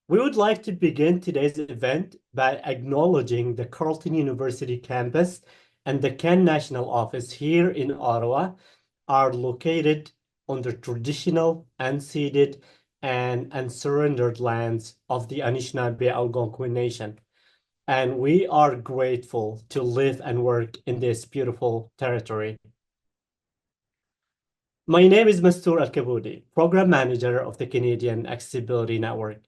We would like to begin today's event by acknowledging the Carleton University campus and the Ken National Office here in Ottawa are located on the traditional, unceded, and unsurrendered lands of the Anishinaabe Algonquin Nation. And we are grateful to live and work in this beautiful territory. My name is Mastour Al-Kaboudi, Program Manager of the Canadian Accessibility Network.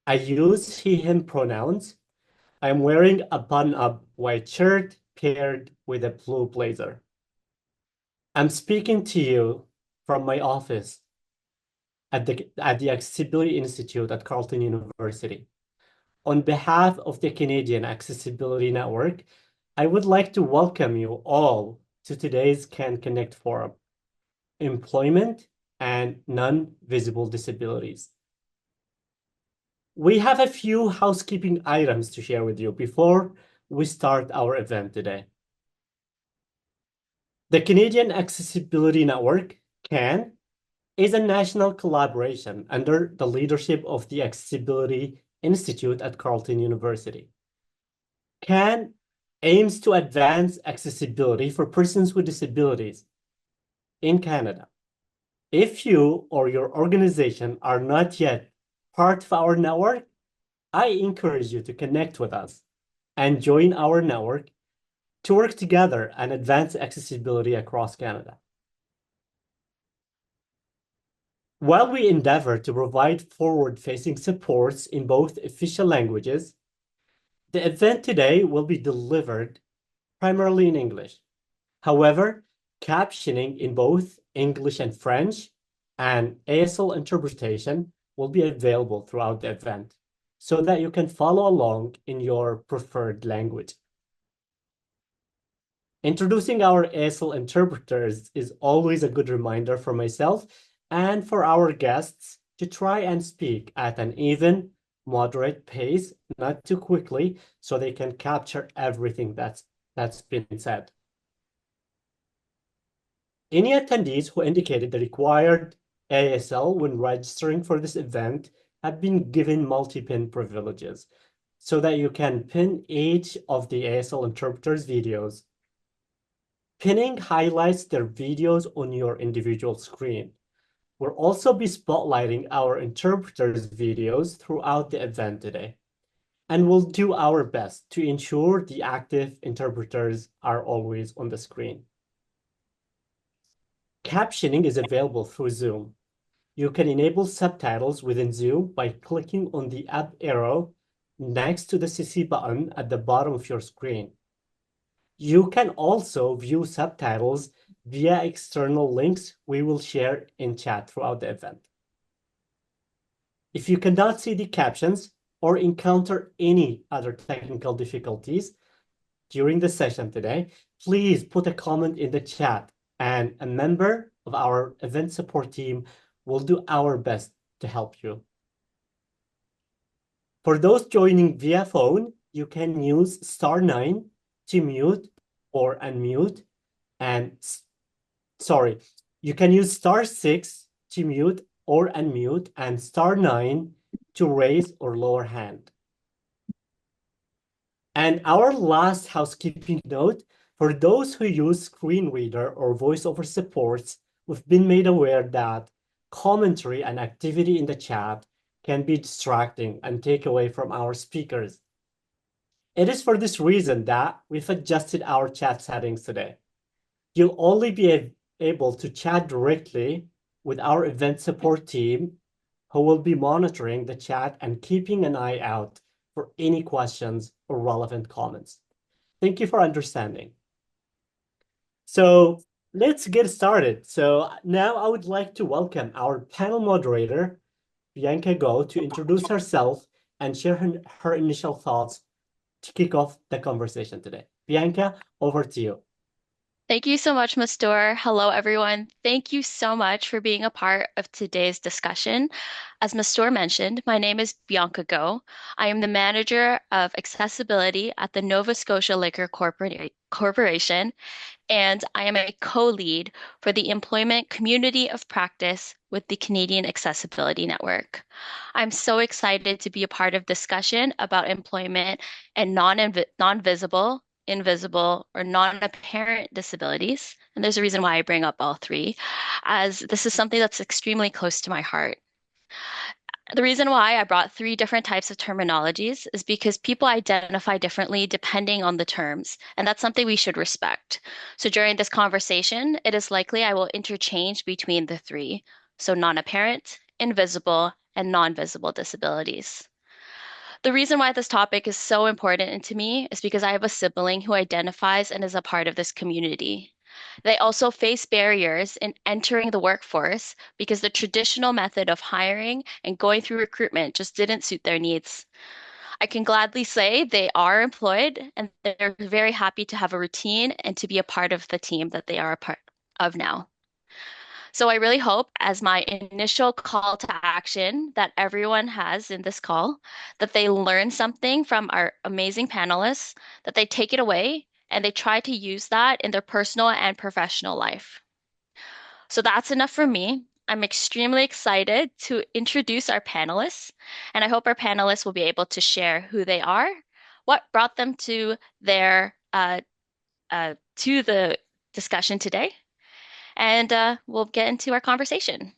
I use he, him pronouns. I am wearing a button-up white shirt paired with a blue blazer. I'm speaking to you from my office at the Accessibility Institute at Carleton University. On behalf of the Canadian Accessibility Network, I would like to welcome you all to today's Can Connect Forum, Employment and Non-Visible Disabilities. We have a few housekeeping items to share with you before we start our event today. The Canadian Accessibility Network, CAN, is a national collaboration under the leadership of the Accessibility Institute at Carleton University. CAN aims to advance accessibility for persons with disabilities in Canada. If you or your organization are not yet part of our network, I encourage you to connect with us and join our network to work together and advance accessibility across Canada. While we endeavor to provide forward-facing supports in both official languages, the event today will be delivered primarily in English. However, captioning in both English and French and ASL interpretation will be available throughout the event so that you can follow along in your preferred language. Introducing our ASL interpreters is always a good reminder for myself and for our guests to try and speak at an even, moderate pace, not too quickly, so they can capture everything that's been said. Any attendees who indicated the required ASL when registering for this event have been given multi-pin privileges so that you can pin each of the ASL interpreters' videos. Pinning highlights their videos on your individual screen. We'll also be spotlighting our interpreters' videos throughout the event today, and we'll do our best to ensure the active interpreters are always on the screen. Captioning is available through Zoom. You can enable subtitles within Zoom by clicking on the up arrow next to the CC button at the bottom of your screen. You can also view subtitles via external links we will share in chat throughout the event. If you cannot see the captions or encounter any other technical difficulties during the session today, please put a comment in the chat and a member of our event support team will do our best to help you. For those joining via phone, you can use *9 to mute or unmute, and you can use *6 to mute or unmute and *9 to raise or lower hand. And our last housekeeping note, for those who use screen reader or voiceover supports, we've been made aware that commentary and activity in the chat can be distracting and take away from our speakers. It is for this reason that we've adjusted our chat settings today. You'll only be able to chat directly with our event support team, who will be monitoring the chat and keeping an eye out for any questions or relevant comments. Thank you for understanding. So let's get started. So now I would like to welcome our panel moderator, Bianca Go, to introduce herself and share her initial thoughts to kick off the conversation today. Bianca, over to you. Thank you so much, Mastor. Hello, everyone. Thank you so much for being a part of today's discussion. As Mastor mentioned, my name is Bianca Go. I am the manager of accessibility at the Nova Scotia Corporation, and I am a co-lead for the Employment Community of Practice with the Canadian Accessibility Network. I'm so excited to be a part of discussion about employment and non-visible, invisible, or non-apparent disabilities. And there's a reason why I bring up all three, as this is something that's extremely close to my heart. The reason why I brought three different types of terminologies is because people identify differently depending on the terms, and that's something we should respect. So during this conversation, it is likely I will interchange between the three, so non-apparent, invisible, and non-visible disabilities. The reason why this topic is so important to me is because I have a sibling who identifies and is a part of this community. They also face barriers in entering the workforce because the traditional method of hiring and going through recruitment just didn't suit their needs. I can gladly say they are employed and they're very happy to have a routine and to be a part of the team that they are a part of now. So I really hope, as my initial call to action that everyone has in this call, that they learn something from our amazing panelists, that they take it away and they try to use that in their personal and professional life. So that's enough for me. I'm extremely excited to introduce our panelists, and I hope our panelists will be able to share who they are, what brought them to the discussion today, and we'll get into our conversation.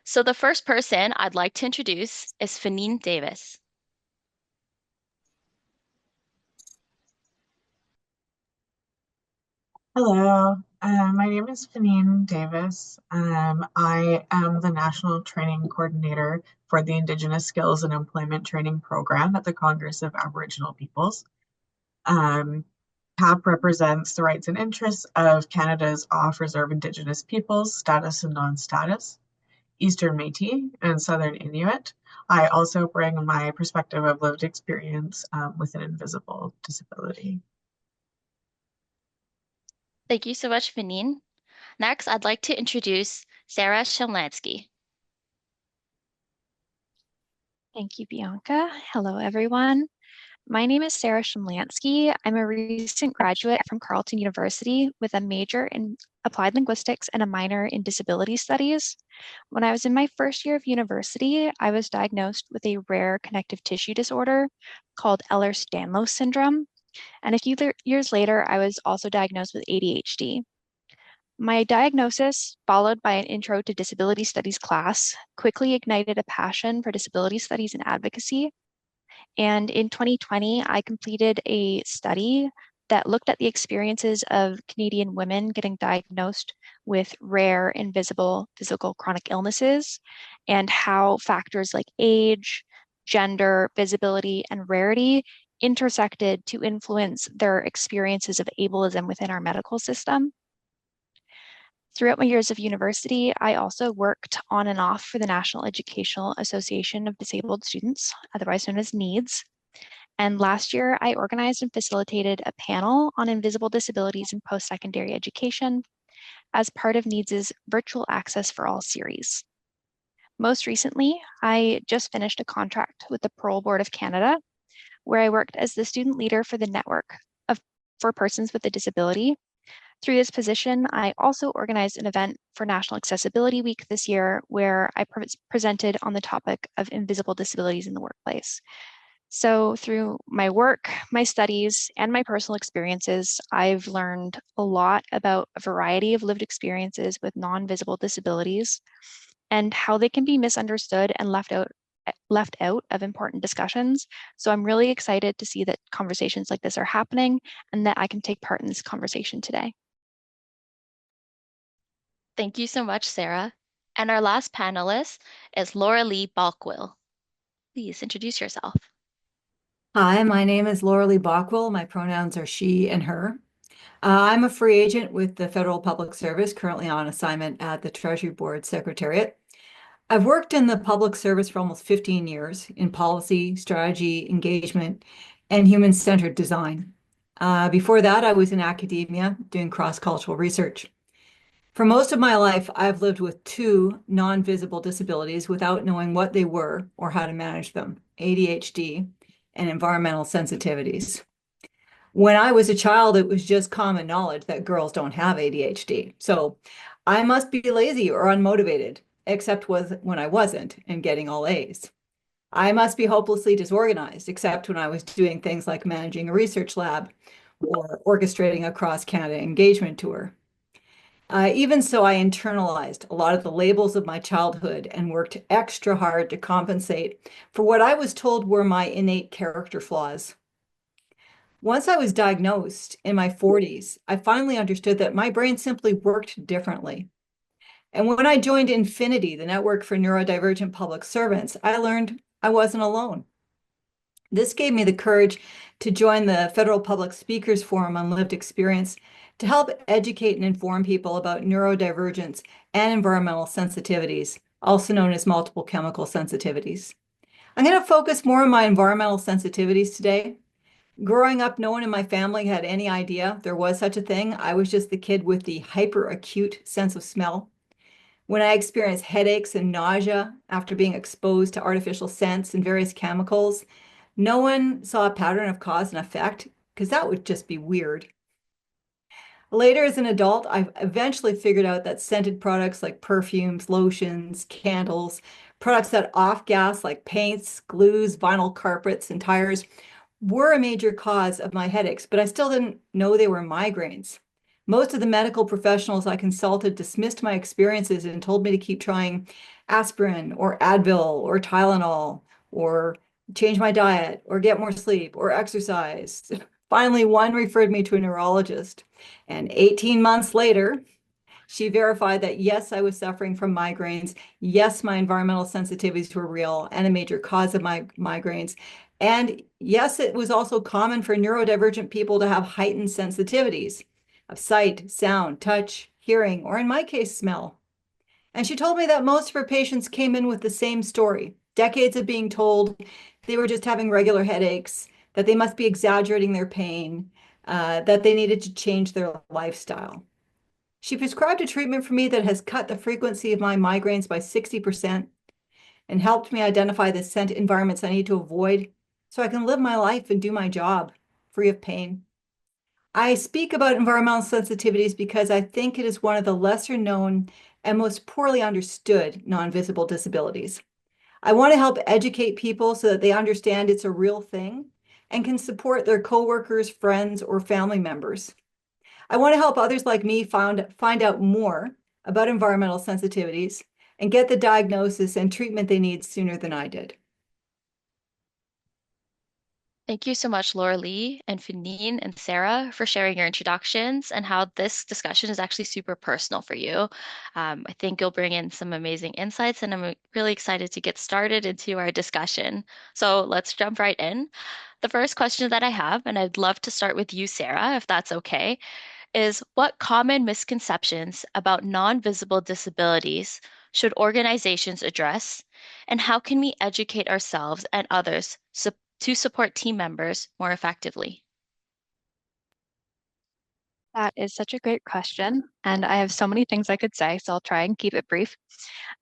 So the first person I'd like to introduce is Fanine Davis. Hello, my name is Fanine Davis. I am the National Training Coordinator for the Indigenous Skills and Employment Training Program at the Congress of Aboriginal Peoples. Um, CAP represents the rights and interests of Canada's off-reserve Indigenous peoples, status and non-status, Eastern Métis, and Southern Inuit. I also bring my perspective of lived experience with an invisible disability. Thank you so much, Fanine. Next, I'd like to introduce Sarah Shamlansky. Thank you, Bianca. Hello, everyone. My name is Sarah Shamlansky. I'm a recent graduate from Carleton University with a major in applied linguistics and a minor in disability studies. When I was in my first year of university, I was diagnosed with a rare connective tissue disorder called Ehlers-Danlos syndrome. And a few years later, I was also diagnosed with ADHD. My diagnosis, followed by an intro to disability studies class, quickly ignited a passion for disability studies and advocacy. And in 2020, I completed a study that looked at the experiences of Canadian women getting diagnosed with rare, invisible physical chronic illnesses and how factors like age, gender, visibility, and rarity intersected to influence their experiences of ableism within our medical system. Throughout my years of university, I also worked on and off for the National Educational Association of Disabled Students, otherwise known as NEEDS. And last year, I organized and facilitated a panel on invisible disabilities in post-secondary education as part of NEEDS's Virtual Access for All series. Most recently, I just finished a contract with the Parole Board of Canada, where I worked as the student leader for the network for persons with a disability. Through this position, I also organized an event for National Accessibility Week this year, where I presented on the topic of invisible disabilities in the workplace. So through my work, my studies, and my personal experiences, I've learned a lot about a variety of lived experiences with non-visible disabilities and how they can be misunderstood and left out of important discussions. So I'm really excited to see that conversations like this are happening and that I can take part in this conversation today. Thank you so much, Sarah. And our last panelist is Laura Lee Balkwill. Please introduce yourself. Hi, my name is Laura Lee Bockwell. My pronouns are she and her. I'm a free agent with the Federal Public Service, currently on assignment at the Treasury Board Secretariat. I've worked in the public service for almost 15 years in policy, strategy, engagement, and human-centered design. Before that, I was in academia doing cross-cultural research. For most of my life, I've lived with two non-visible disabilities without knowing what they were or how to manage them, ADHD and environmental sensitivities. When I was a child, it was just common knowledge that girls don't have ADHD. So I must be lazy or unmotivated, except when I wasn't and getting all A's. I must be hopelessly disorganized, except when I was doing things like managing a research lab or orchestrating a cross-Canada engagement tour. Even so, I internalized a lot of the labels of my childhood and worked extra hard to compensate for what I was told were my innate character flaws. Once I was diagnosed in my 40s, I finally understood that my brain simply worked differently. And when I joined Infinity, the network for neurodivergent public servants, I learned I wasn't alone. This gave me the courage to join the Federal Public Speakers Forum on Lived Experience to help educate and inform people about neurodivergence and environmental sensitivities, also known as multiple chemical sensitivities. I'm going to focus more on my environmental sensitivities today. Growing up, no one in my family had any idea there was such a thing. I was just the kid with the hyper-acute sense of smell. When I experienced headaches and nausea after being exposed to artificial scents and various chemicals, no one saw a pattern of cause and effect because that would just be weird. Later, as an adult, I eventually figured out that scented products like perfumes, lotions, candles, products that off-gas like paints, glues, vinyl carpets, and tires were a major cause of my headaches, but I still didn't know they were migraines. Most of the medical professionals I consulted dismissed my experiences and told me to keep trying aspirin or Advil or Tylenol or change my diet or get more sleep or exercise. Finally, one referred me to a neurologist, and 18 months later, she verified that yes, I was suffering from migraines. Yes, my environmental sensitivities were real and a major cause of my migraines. And yes, it was also common for neurodivergent people to have heightened sensitivities of sight, sound, touch, hearing, or in my case, smell. And she told me that most of her patients came in with the same story, decades of being told they were just having regular headaches, that they must be exaggerating their pain, that they needed to change their lifestyle. She prescribed a treatment for me that has cut the frequency of my migraines by 60% and helped me identify the scent environments I need to avoid so I can live my life and do my job free of pain. I speak about environmental sensitivities because I think it is one of the lesser known and most poorly understood non-visible disabilities. I want to help educate people so that they understand it's a real thing and can support their coworkers, friends, or family members. I want to help others like me find out more about environmental sensitivities and get the diagnosis and treatment they need sooner than I did. Thank you so much, Laura Lee and Fanine and Sarah, for sharing your introductions and how this discussion is actually super personal for you. I think you'll bring in some amazing insights, and I'm really excited to get started into our discussion. So let's jump right in. The first question that I have, and I'd love to start with you, Sarah, if that's okay, is what common misconceptions about non-visible disabilities should organizations address, and how can we educate ourselves and others to support team members more effectively? That is such a great question, and I have so many things I could say, so I'll try and keep it brief.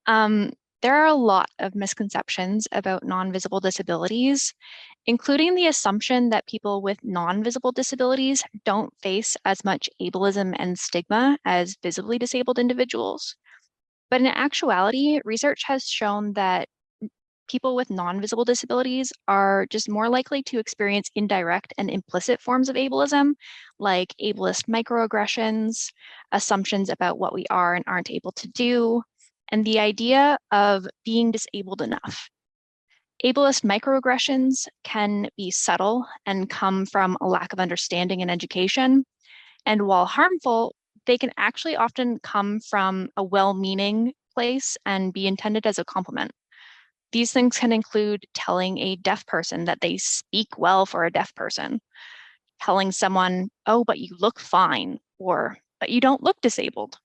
Um, there are a lot of misconceptions about non-visible disabilities, including the assumption that people with non-visible disabilities don't face as much ableism and stigma as visibly disabled individuals. But in actuality, research has shown that people with non-visible disabilities are just more likely to experience indirect and implicit forms of ableism, like ableist microaggressions, assumptions about what we are and aren't able to do, and the idea of being disabled enough. Ableist microaggressions can be subtle and come from a lack of understanding and education. And while harmful, they can actually often come from a well-meaning place and be intended as a compliment. These things can include telling a deaf person that they speak well for a deaf person, telling someone, oh, but you look fine, or but you don't look disabled.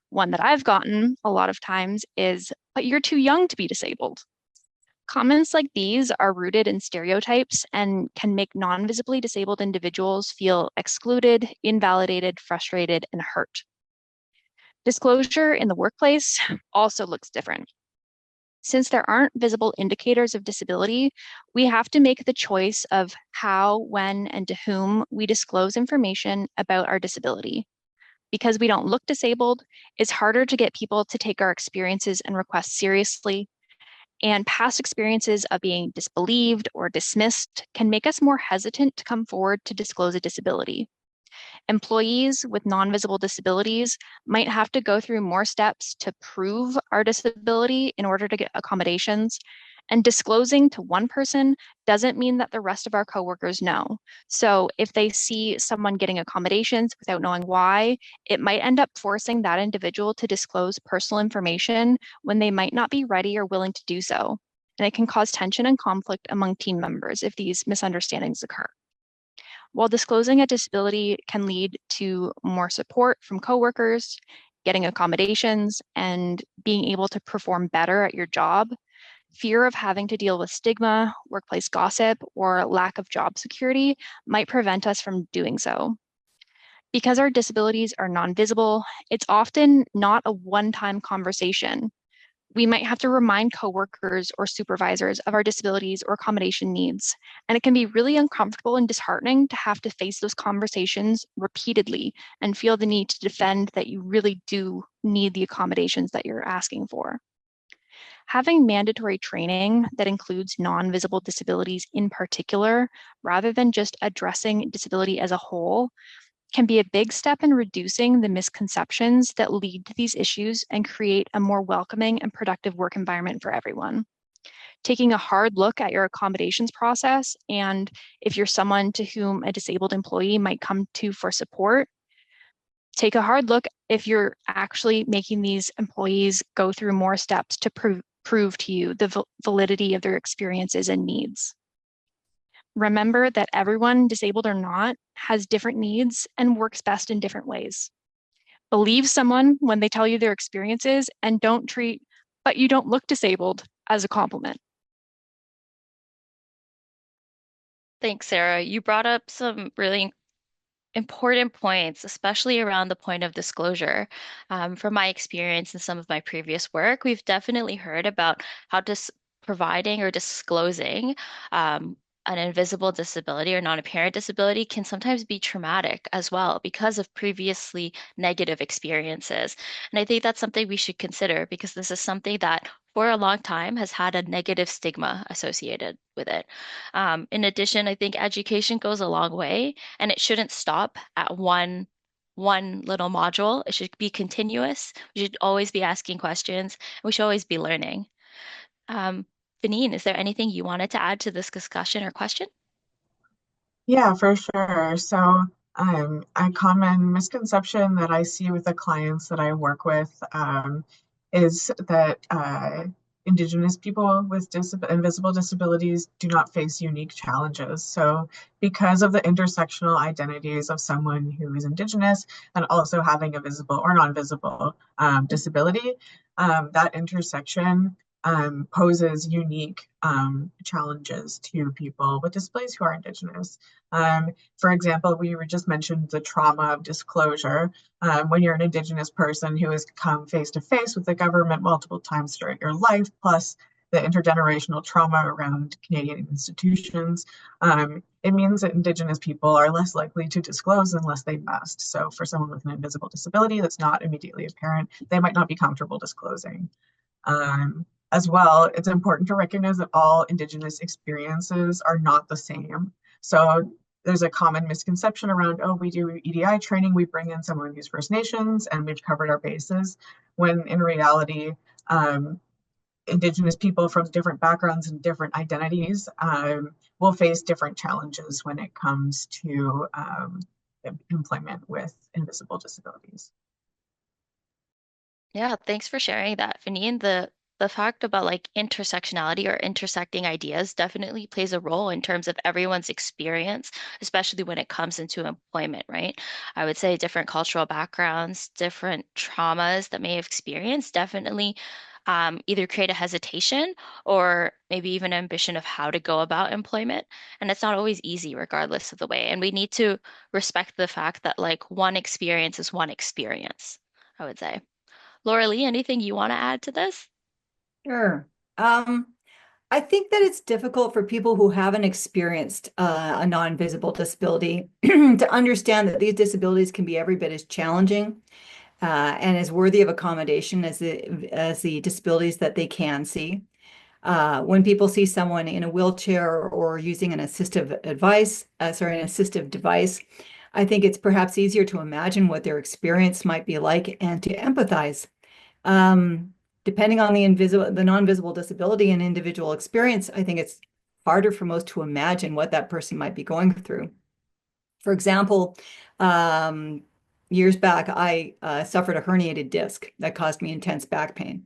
One that I've gotten a lot of times is, but you're too young to be disabled. Comments like these are rooted in stereotypes and can make non-visibly disabled individuals feel excluded, invalidated, frustrated, and hurt. Disclosure in the workplace also looks different. Since there aren't visible indicators of disability, we have to make the choice of how, when, and to whom we disclose information about our disability. Because we don't look disabled, it's harder to get people to take our experiences and requests seriously. And past experiences of being disbelieved or dismissed can make us more hesitant to come forward to disclose a disability. Employees with non-visible disabilities might have to go through more steps to prove our disability in order to get accommodations. And disclosing to one person doesn't mean that the rest of our coworkers know. So if they see someone getting accommodations without knowing why, it might end up forcing that individual to disclose personal information when they might not be ready or willing to do so. And it can cause tension and conflict among team members if these misunderstandings occur. While disclosing a disability can lead to more support from coworkers, getting accommodations, and being able to perform better at your job, fear of having to deal with stigma, workplace gossip, or lack of job security might prevent us from doing so. Because our disabilities are non-visible, it's often not a one-time conversation. We might have to remind coworkers or supervisors of our disabilities or accommodation needs. And it can be really uncomfortable and disheartening to have to face those conversations repeatedly and feel the need to defend that you really do need the accommodations that you're asking for. Having mandatory training that includes non-visible disabilities in particular, rather than just addressing disability as a whole, can be a big step in reducing the misconceptions that lead to these issues and create a more welcoming and productive work environment for everyone. Taking a hard look at your accommodations process, and if you're someone to whom a disabled employee might come to for support, take a hard look if you're actually making these employees go through more steps to prove to you the validity of their experiences and needs. Remember that everyone, disabled or not, has different needs and works best in different ways. Believe someone when they tell you their experiences and don't treat, but you don't look disabled, as a compliment. Thanks, Sarah. You brought up some really important points, especially around the point of disclosure. From my experience in some of my previous work, we've definitely heard about how providing or disclosing an invisible disability or non-apparent disability can sometimes be traumatic as well because of previously negative experiences. And I think that's something we should consider because this is something that for a long time has had a negative stigma associated with it. In addition, I think education goes a long way and it shouldn't stop at one little module. It should be continuous. We should always be asking questions. We should always be learning. Um, Janine, is there anything you wanted to add to this discussion or question? Yeah, for sure. So, a common misconception that I see with the clients that I work with is that Indigenous people with invisible disabilities do not face unique challenges. So, because of the intersectional identities of someone who is Indigenous and also having a visible or non-visible disability, that intersection poses unique challenges to people with disabilities who are Indigenous. For example, we just mentioned the trauma of disclosure. When you're an Indigenous person who has come face to face with the government multiple times during your life, plus the intergenerational trauma around Canadian institutions, it means that Indigenous people are less likely to disclose unless they must. So for someone with an invisible disability that's not immediately apparent, they might not be comfortable disclosing. As well, it's important to recognize that all Indigenous experiences are not the same. So there's a common misconception around, oh, we do EDI training, we bring in someone who's First Nations and we've covered our bases, when in reality, Indigenous people from different backgrounds and different identities will face different challenges when it comes to employment with invisible disabilities. Yeah, thanks for sharing that, Fanine. The fact about like intersectionality or intersecting ideas definitely plays a role in terms of everyone's experience, especially when it comes into employment, right? I would say different cultural backgrounds, different traumas that may have experienced definitely either create a hesitation or maybe even ambition of how to go about employment. And it's not always easy, regardless of the way. And we need to respect the fact that like one experience is one experience, I would say. Laura Lee, anything you want to add to this? Sure. I think that it's difficult for people who haven't experienced a non-visible disability to understand that these disabilities can be every bit as challenging and as worthy of accommodation as the disabilities that they can see. When people see someone in a wheelchair or using an assistive device, I think it's perhaps easier to imagine what their experience might be like and to empathize. Depending on the non-visible disability and individual experience, I think it's harder for most to imagine what that person might be going through. For example, years back, I suffered a herniated disc that caused me intense back pain.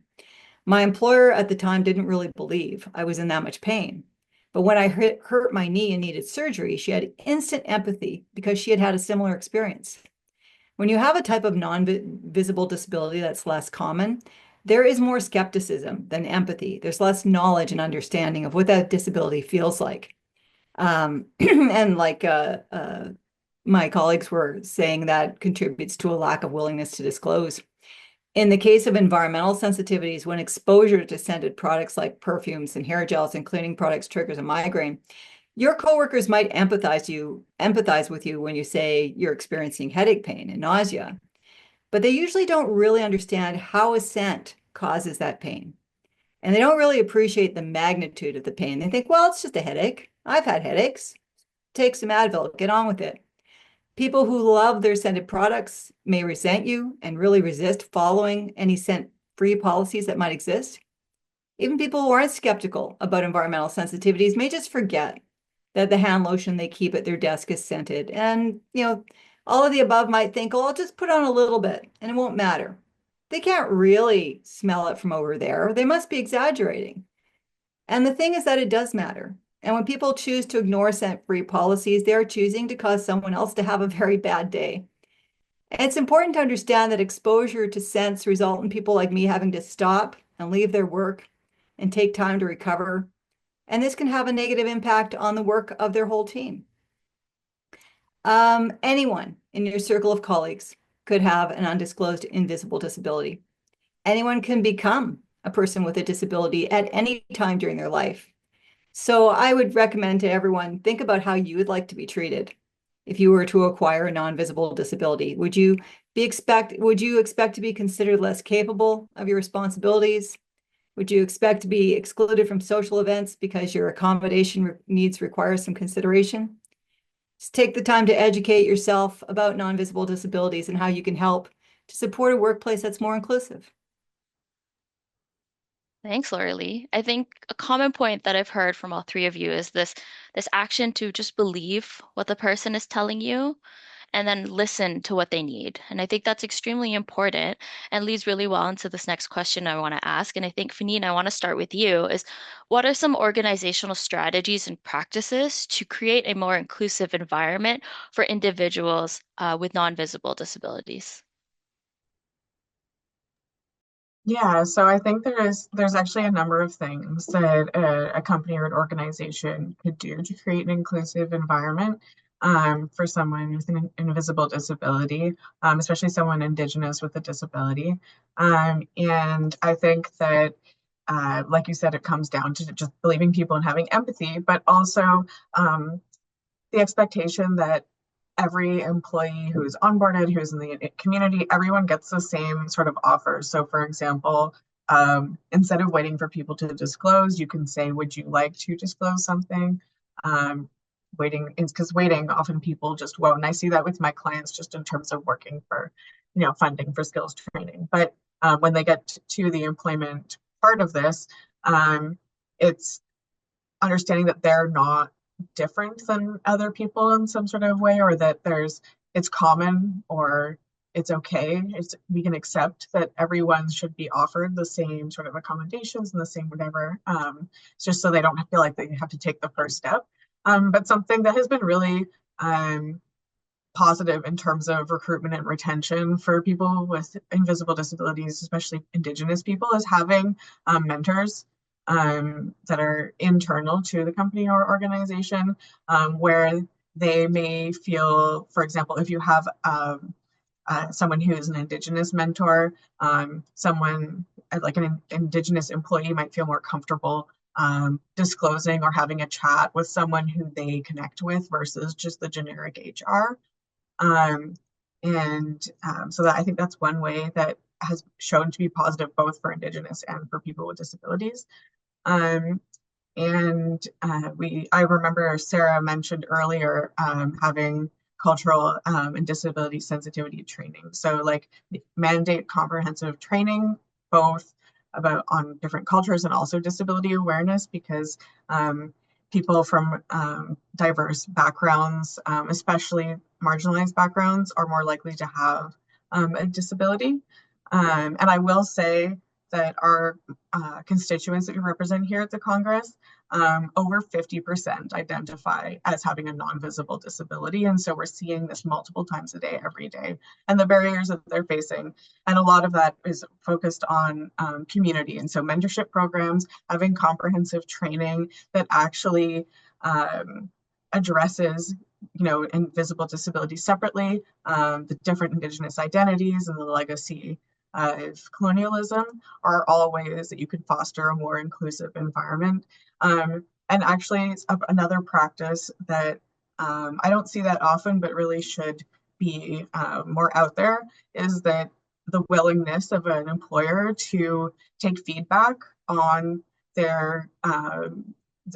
My employer at the time didn't really believe I was in that much pain. But when I hurt my knee and needed surgery, she had instant empathy because she had had a similar experience. When you have a type of non-visible disability that's less common, there is more skepticism than empathy. There's less knowledge and understanding of what that disability feels like. And like my colleagues were saying, that contributes to a lack of willingness to disclose. In the case of environmental sensitivities, when exposure to scented products like perfumes and hair gels and cleaning products triggers a migraine, your coworkers might empathize with you when you say you're experiencing headache pain and nausea, but they usually don't really understand how a scent causes that pain. And they don't really appreciate the magnitude of the pain. They think, well, it's just a headache. I've had headaches. Take some Advil, get on with it. People who love their scented products may resent you and really resist following any scent-free policies that might exist. Even people who aren't skeptical about environmental sensitivities may just forget that the hand lotion they keep at their desk is scented. And, all of the above might think, oh, I'll just put on a little bit and it won't matter. They can't really smell it from over there. They must be exaggerating. And the thing is that it does matter. And when people choose to ignore scent-free policies, they're choosing to cause someone else to have a very bad day. And it's important to understand that exposure to scents result in people like me having to stop and leave their work and take time to recover. And this can have a negative impact on the work of their whole team. Anyone in your circle of colleagues could have an undisclosed invisible disability. Anyone can become a person with a disability at any time during their life. So I would recommend to everyone, think about how you would like to be treated if you were to acquire a non-visible disability. Would you expect to be considered less capable of your responsibilities? Would you expect to be excluded from social events because your accommodation needs require some consideration? Just take the time to educate yourself about non-visible disabilities and how you can help to support a workplace that's more inclusive. Thanks, Laura Lee. I think a common point that I've heard from all three of you is this action to just believe what the person is telling you and then listen to what they need. And I think that's extremely important and leads really well into this next question I want to ask. And I think, Fanine, I want to start with you, is what are some organizational strategies and practices to create a more inclusive environment for individuals with non-visible disabilities? Yeah, so I think there's actually a number of things that a company or an organization could do to create an inclusive environment for someone with an invisible disability, especially someone Indigenous with a disability. And I think that, like you said, it comes down to just believing people and having empathy, but also the expectation that every employee who's onboarded, who's in the community, everyone gets the same sort of offers. So for example, instead of waiting for people to disclose, you can say, would you like to disclose something? Waiting is because waiting, often people just won't. And I see that with my clients just in terms of working for, funding for skills training. But when they get to the employment part of this, it's understanding that they're not different than other people in some sort of way, or that it's common or it's okay. We can accept that everyone should be offered the same sort of accommodations and the same whatever. It's just so they don't feel like they have to take the first step. But something that has been really positive in terms of recruitment and retention for people with invisible disabilities, especially Indigenous people, is having mentors that are internal to the company or organization, where they may feel, for example, if you have someone who is an Indigenous mentor, someone like an Indigenous employee might feel more comfortable disclosing or having a chat with someone who they connect with versus just the generic HR. So I think that's one way that has shown to be positive both for Indigenous and for people with disabilities. I remember Sarah mentioned earlier having cultural and disability sensitivity training. So like mandate comprehensive training, both on different cultures and also disability awareness, because people from diverse backgrounds, especially marginalized backgrounds, are more likely to have a disability. And I will say that our constituents that we represent here at the Congress, over 50% identify as having a non-visible disability. And so we're seeing this multiple times a day, every day, and the barriers that they're facing. And a lot of that is focused on community. And so mentorship programs, having comprehensive training that actually addresses invisible disabilities separately, the different Indigenous identities and the legacy of colonialism are all ways that you could foster a more inclusive environment. And actually, it's another practice that I don't see that often, but really should be more out there, is that the willingness of an employer to take feedback on their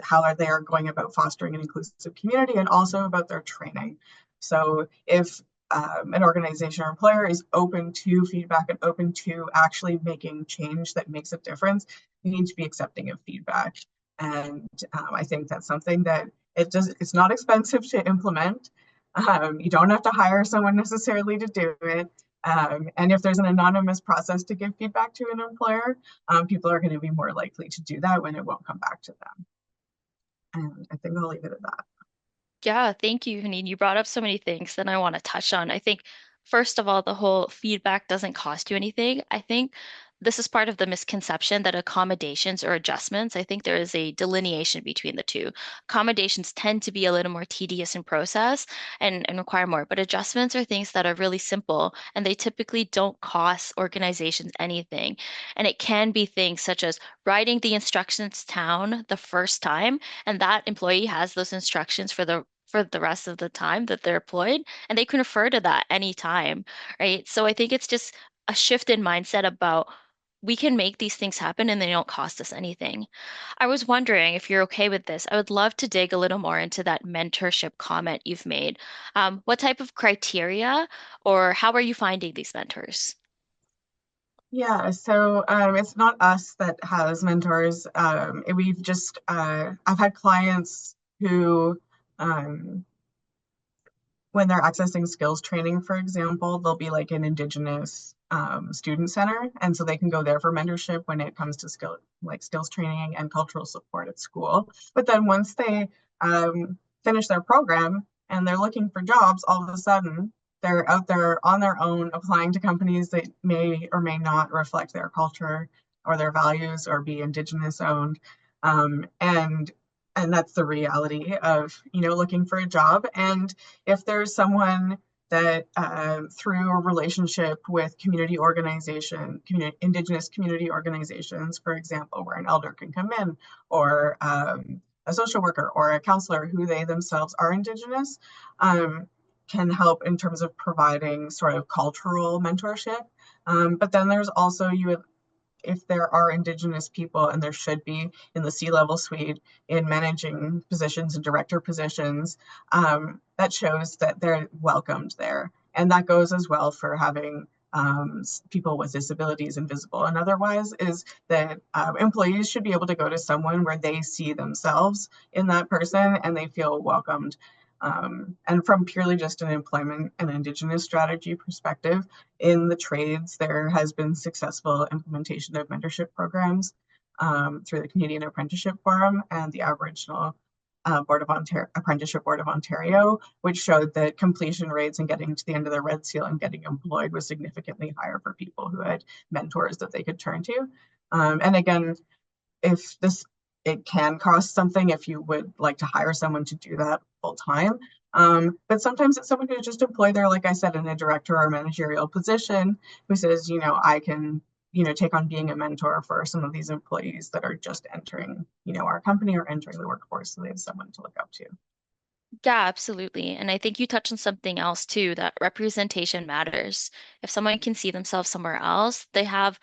how they are going about fostering an inclusive community, and also about their training. So if an organization or employer is open to feedback and open to actually making change that makes a difference, you need to be accepting of feedback. And I think that's something that it's not expensive to implement. You don't have to hire someone necessarily to do it. And if there's an anonymous process to give feedback to an employer, people are going to be more likely to do that when it won't come back to them. And I think I'll leave it at that. Yeah, thank you, Janine. You brought up so many things that I want to touch on. I think, first of all, the whole feedback doesn't cost you anything. I think this is part of the misconception that accommodations or adjustments, I think there is a delineation between the two. Accommodations tend to be a little more tedious in process and require more, but adjustments are things that are really simple and they typically don't cost organizations anything. And it can be things such as writing the instructions down the first time, and that employee has those instructions for the rest of the time that they're employed, and they can refer to that anytime, right? So I think it's just a shift in mindset about we can make these things happen and they don't cost us anything. I was wondering if you're okay with this. I would love to dig a little more into that mentorship comment you've made. What type of criteria or how are you finding these mentors? Yeah, so it's not us that has mentors. I've had clients who, when they're accessing skills training, for example, they'll be like an Indigenous student center. And so they can go there for mentorship when it comes to skills training and cultural support at school. But then once they finish their program and they're looking for jobs, all of a sudden they're out there on their own applying to companies that may or may not reflect their culture or their values or be Indigenous owned. And that's the reality of looking for a job. And if there's someone that through a relationship with Indigenous community organizations, for example, where an elder can come in, or a social worker or a counselor who they themselves are Indigenous, can help in terms of providing sort of cultural mentorship. But then there's also if there are Indigenous people, and there should be in the C-level suite, in managing positions and director positions, that shows that they're welcomed there. And that goes as well for having people with disabilities, invisible and otherwise, is that employees should be able to go to someone where they see themselves in that person and they feel welcomed. And from purely just an employment and Indigenous strategy perspective, in the trades, there has been successful implementation of mentorship programs through the Canadian Apprenticeship Forum and the Aboriginal Apprenticeship Board of Ontario, which showed that completion rates and getting to the end of the red seal and getting employed was significantly higher for people who had mentors that they could turn to. And again, it can cost something if you would like to hire someone to do that full time. But sometimes it's someone who's just employed there, like I said, in a director or managerial position, who says, I can, take on being a mentor for some of these employees that are just entering, our company or entering the workforce. So they have someone to look up to. Yeah, absolutely. And I think you touched on something else too, that representation matters. If someone can see themselves somewhere else, they have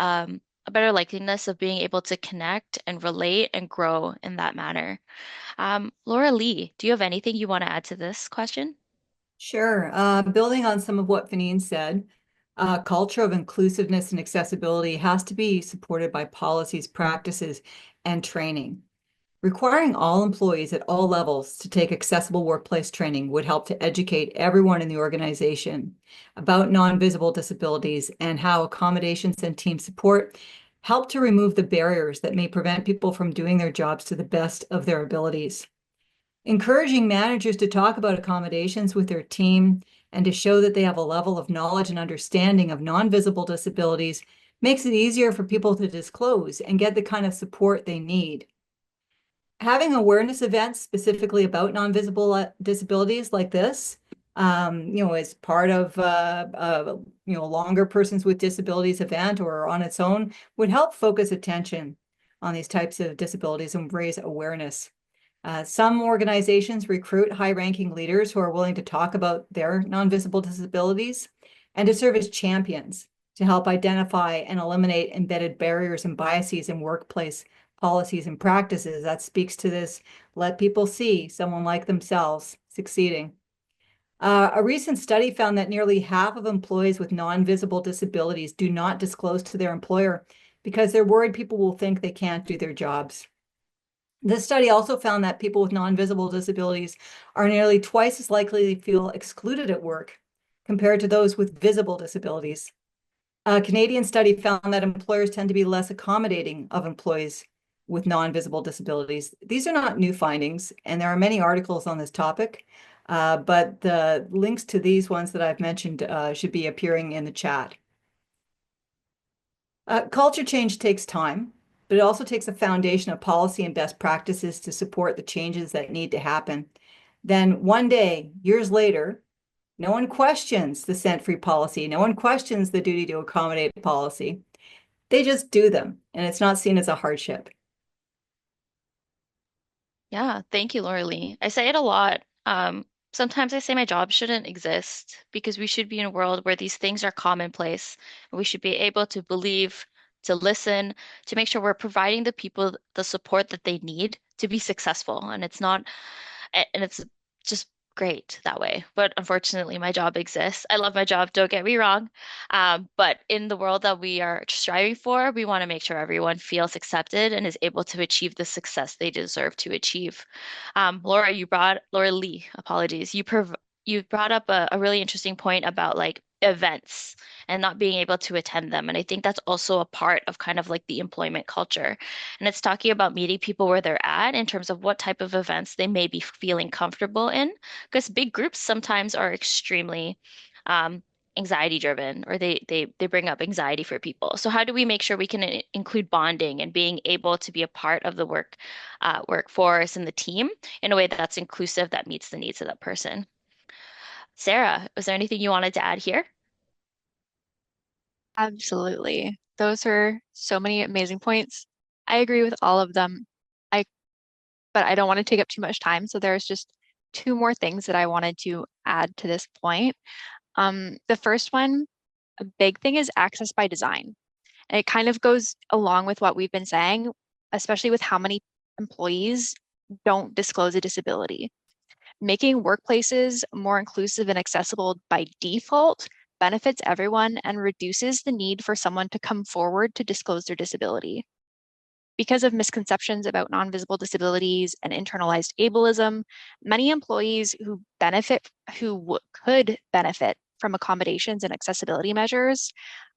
a better likeliness of being able to connect and relate and grow in that manner. Laura Lee, do you have anything you want to add to this question? Sure. Building on some of what Fanine said, culture of inclusiveness and accessibility has to be supported by policies, practices, and training. Requiring all employees at all levels to take accessible workplace training would help to educate everyone in the organization about non-visible disabilities and how accommodations and team support help to remove the barriers that may prevent people from doing their jobs to the best of their abilities. Encouraging managers to talk about accommodations with their team and to show that they have a level of knowledge and understanding of non-visible disabilities makes it easier for people to disclose and get the kind of support they need. Having awareness events specifically about non-visible disabilities like this, as part of a longer Persons with Disabilities event or on its own, would help focus attention on these types of disabilities and raise awareness. Some organizations recruit high-ranking leaders who are willing to talk about their non-visible disabilities and to serve as champions to help identify and eliminate embedded barriers and biases in workplace policies and practices. That speaks to this, let people see someone like themselves succeeding. A recent study found that nearly half of employees with non-visible disabilities do not disclose to their employer because they're worried people will think they can't do their jobs. This study also found that people with non-visible disabilities are nearly twice as likely to feel excluded at work compared to those with visible disabilities. A Canadian study found that employers tend to be less accommodating of employees with non-visible disabilities. These are not new findings, and there are many articles on this topic, but the links to these ones that I've mentioned should be appearing in the chat. Culture change takes time, but it also takes a foundation of policy and best practices to support the changes that need to happen. Then one day, years later, no one questions the scent-free policy. No one questions the duty to accommodate policy. They just do them, and it's not seen as a hardship. Yeah, thank you, Laura Lee. I say it a lot. Sometimes I say my job shouldn't exist because we should be in a world where these things are commonplace. And we should be able to believe, to listen, to make sure we're providing the people the support that they need to be successful. And it's just great that way. But unfortunately, my job exists. I love my job, don't get me wrong. But in the world that we are striving for, we want to make sure everyone feels accepted and is able to achieve the success they deserve to achieve. Laura Lee, apologies. You brought up a really interesting point about like events and not being able to attend them. And I think that's also a part of kind of like the employment culture. And it's talking about meeting people where they're at in terms of what type of events they may be feeling comfortable in. Because big groups sometimes are extremely anxiety driven, or they bring up anxiety for people. So how do we make sure we can include bonding and being able to be a part of the workforce and the team in a way that's inclusive, that meets the needs of that person? Sarah, was there anything you wanted to add here? Absolutely. Those are so many amazing points. I agree with all of them. I but I don't want to take up too much time, so there's just two more things that I wanted to add to this point. The first one, a big thing is access by design. And it kind of goes along with what we've been saying, especially with how many employees don't disclose a disability. Making workplaces more inclusive and accessible by default benefits everyone and reduces the need for someone to come forward to disclose their disability. Because of misconceptions about non-visible disabilities and internalized ableism, many employees who could benefit from accommodations and accessibility measures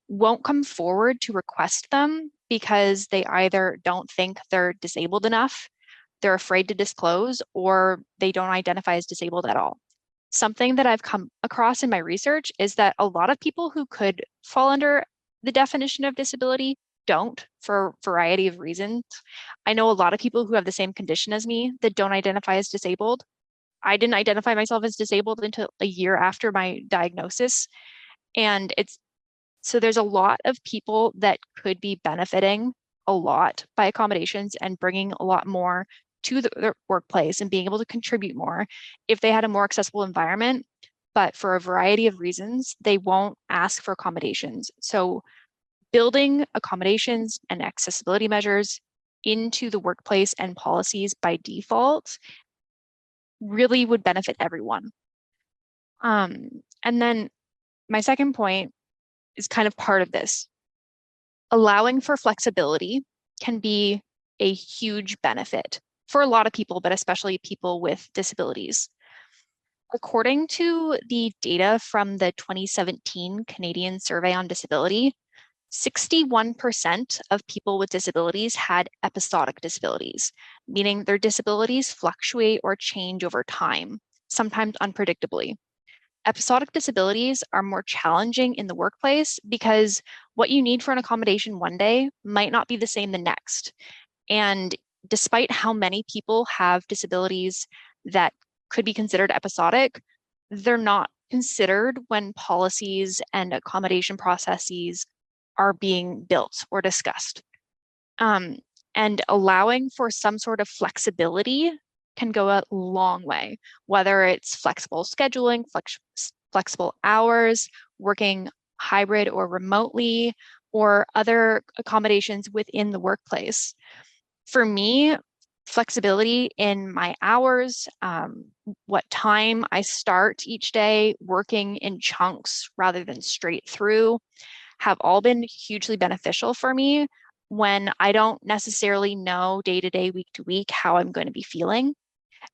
won't come forward to request them because they either don't think they're disabled enough they're afraid to disclose, or they don't identify as disabled at all. Something that I've come across in my research is that a lot of people who could fall under the definition of disability don't, for a variety of reasons. I know a lot of people who have the same condition as me that don't identify as disabled. I didn't identify myself as disabled until a year after my diagnosis. And so there's a lot of people that could be benefiting a lot by accommodations and bringing a lot more to their workplace and being able to contribute more if they had a more accessible environment. But for a variety of reasons, they won't ask for accommodations. So building accommodations and accessibility measures into the workplace and policies by default really would benefit everyone. And then my second point is kind of part of this. Allowing for flexibility can be a huge benefit for a lot of people, but especially people with disabilities. According to the data from the 2017 Canadian Survey on Disability, 61% of people with disabilities had episodic disabilities, meaning their disabilities fluctuate or change over time, sometimes unpredictably. Episodic disabilities are more challenging in the workplace because what you need for an accommodation one day might not be the same the next. And despite how many people have disabilities that could be considered episodic, they're not considered when policies and accommodation processes are being built or discussed. And allowing for some sort of flexibility can go a long way, whether it's flexible scheduling, flexible hours, working hybrid or remotely, or other accommodations within the workplace. For me, flexibility in my hours, what time I start each day, working in chunks rather than straight through, have all been hugely beneficial for me when I don't necessarily know day to day, week to week how I'm going to be feeling.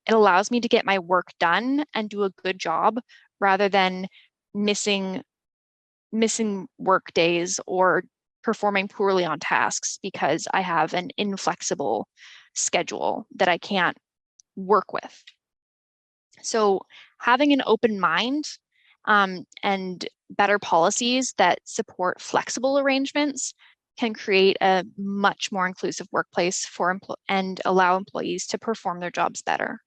It allows me to get my work done and do a good job rather than missing work days or performing poorly on tasks because I have an inflexible schedule that I can't work with. So having an open mind and better policies that support flexible arrangements can create a much more inclusive workplace and allow employees to perform their jobs better.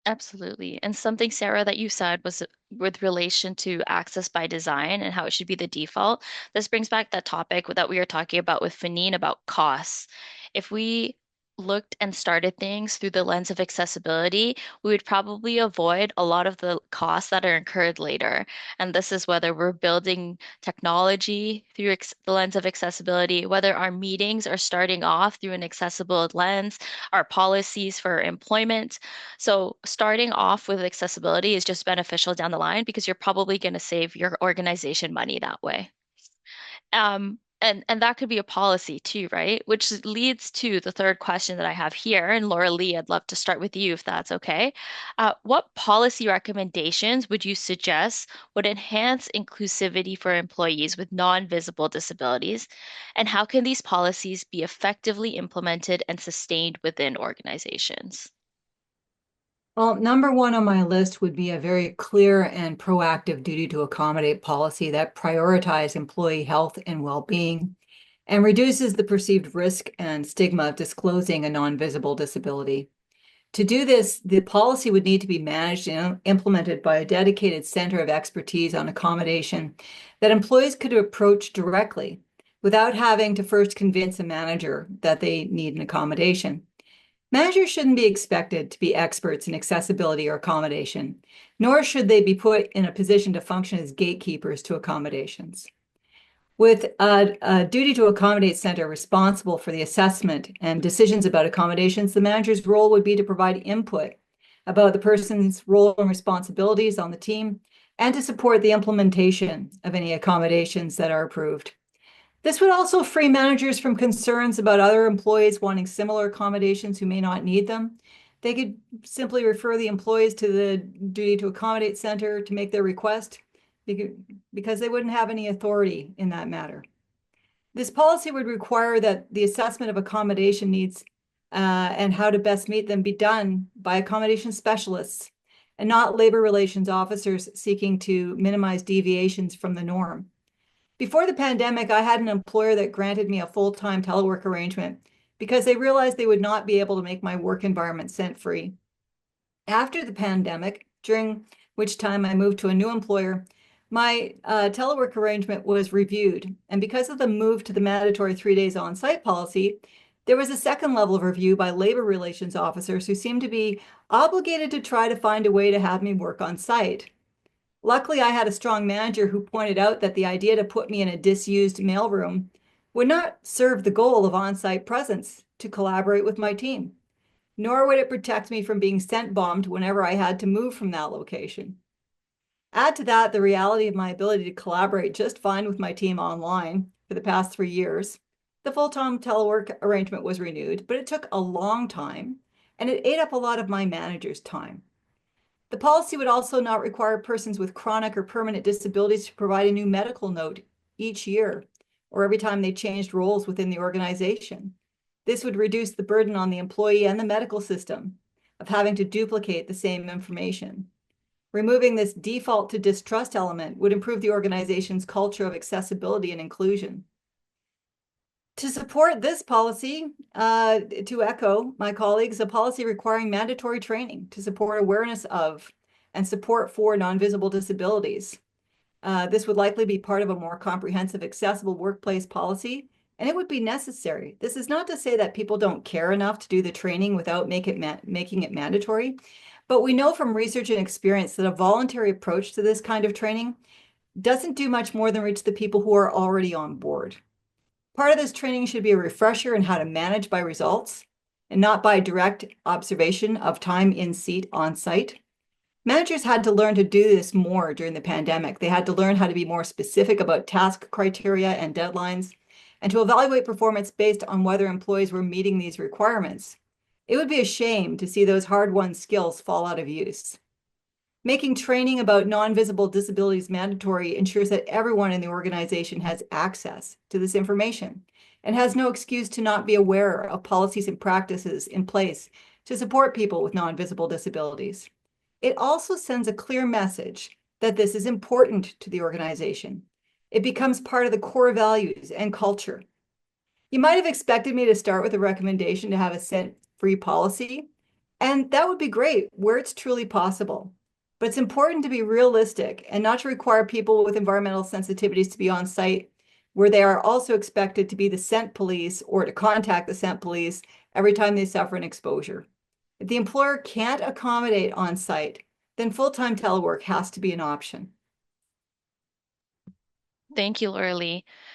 Absolutely. And something, Sarah, that you said was with relation to access by design and how it should be the default. This brings back that topic that we were talking about with Fanine about costs. If we looked and started things through the lens of accessibility, we would probably avoid a lot of the costs that are incurred later. And this is whether we're building technology through the lens of accessibility, whether our meetings are starting off through an accessible lens, our policies for employment. So starting off with accessibility is just beneficial down the line because you're probably going to save your organization money that way. And that could be a policy too, right? Which leads to the third question that I have here. And Laura Lee, I'd love to start with you if that's okay. What policy recommendations would you suggest would enhance inclusivity for employees with non-visible disabilities? And how can these policies be effectively implemented and sustained within organizations? Well, number one on my list would be a very clear and proactive duty to accommodate policy that prioritizes employee health and well-being and reduces the perceived risk and stigma of disclosing a non-visible disability. To do this, the policy would need to be managed and implemented by a dedicated center of expertise on accommodation that employees could approach directly without having to first convince a manager that they need an accommodation. Managers shouldn't be expected to be experts in accessibility or accommodation, nor should they be put in a position to function as gatekeepers to accommodations. With a duty to accommodate center responsible for the assessment and decisions about accommodations, the manager's role would be to provide input about the person's role and responsibilities on the team and to support the implementation of any accommodations that are approved. This would also free managers from concerns about other employees wanting similar accommodations who may not need them. They could simply refer the employees to the duty to accommodate center to make their request because they wouldn't have any authority in that matter. This policy would require that the assessment of accommodation needs and how to best meet them be done by accommodation specialists and not labor relations officers seeking to minimize deviations from the norm. Before the pandemic, I had an employer that granted me a full-time telework arrangement because they realized they would not be able to make my work environment scent-free. After the pandemic, during which time I moved to a new employer, my telework arrangement was reviewed. And because of the move to the mandatory 3 days on-site policy, there was a second level of review by labor relations officers who seemed to be obligated to try to find a way to have me work on site. Luckily, I had a strong manager who pointed out that the idea to put me in a disused mailroom would not serve the goal of on-site presence to collaborate with my team, nor would it protect me from being scent bombed whenever I had to move from that location. Add to that the reality of my ability to collaborate just fine with my team online for the past 3 years. The full-time telework arrangement was renewed, but it took a long time, and it ate up a lot of my manager's time. The policy would also not require persons with chronic or permanent disabilities to provide a new medical note each year or every time they changed roles within the organization. This would reduce the burden on the employee and the medical system of having to duplicate the same information. Removing this default to distrust element would improve the organization's culture of accessibility and inclusion. To support this policy, to echo my colleagues, a policy requiring mandatory training to support awareness of and support for non-visible disabilities. This would likely be part of a more comprehensive, accessible workplace policy, and it would be necessary. This is not to say that people don't care enough to do the training without making it mandatory, but we know from research and experience that a voluntary approach to this kind of training doesn't do much more than reach the people who are already on board. Part of this training should be a refresher in how to manage by results and not by direct observation of time in seat on site. Managers had to learn to do this more during the pandemic. They had to learn how to be more specific about task criteria and deadlines and to evaluate performance based on whether employees were meeting these requirements. It would be a shame to see those hard-won skills fall out of use. Making training about non-visible disabilities mandatory ensures that everyone in the organization has access to this information and has no excuse to not be aware of policies and practices in place to support people with non-visible disabilities. It also sends a clear message that this is important to the organization. It becomes part of the core values and culture. You might have expected me to start with a recommendation to have a scent-free policy, and that would be great where it's truly possible. But it's important to be realistic and not to require people with environmental sensitivities to be on site where they are also expected to be the scent police or to contact the scent police every time they suffer an exposure. If the employer can't accommodate on site, then full-time telework has to be an option. Thank you, Laura.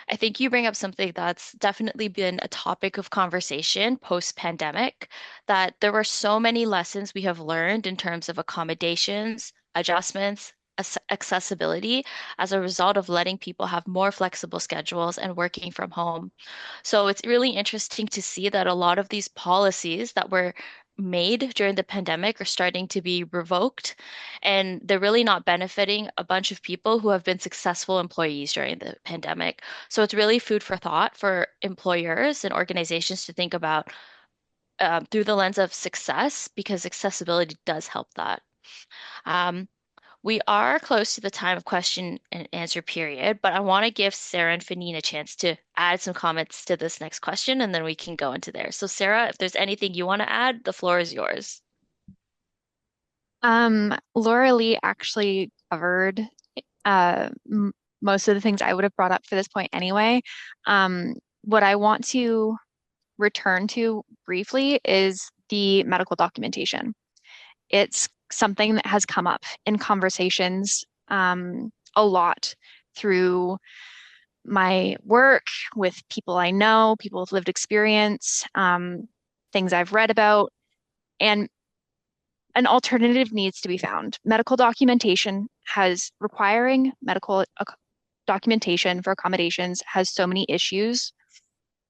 I think you bring up something that's definitely been a topic of conversation post-pandemic, that there were so many lessons we have learned in terms of accommodations, adjustments, accessibility as a result of letting people have more flexible schedules and working from home. So it's really interesting to see that a lot of these policies that were made during the pandemic are starting to be revoked, and they're really not benefiting a bunch of people who have been successful employees during the pandemic. So it's really food for thought for employers and organizations to think about through the lens of success, because accessibility does help that. Um, we are close to the time of question and answer period, but I want to give Sarah and Fanine a chance to add some comments to this next question, and then we can go into there. So Sarah, if there's anything you want to add, the floor is yours. Laura Lee actually covered most of the things I would have brought up for this point anyway. What I want to return to briefly is the medical documentation. It's something that has come up in conversations a lot through my work with people I know, people with lived experience, things I've read about, and an alternative needs to be found. Medical documentation has requiring medical documentation for accommodations has so many issues.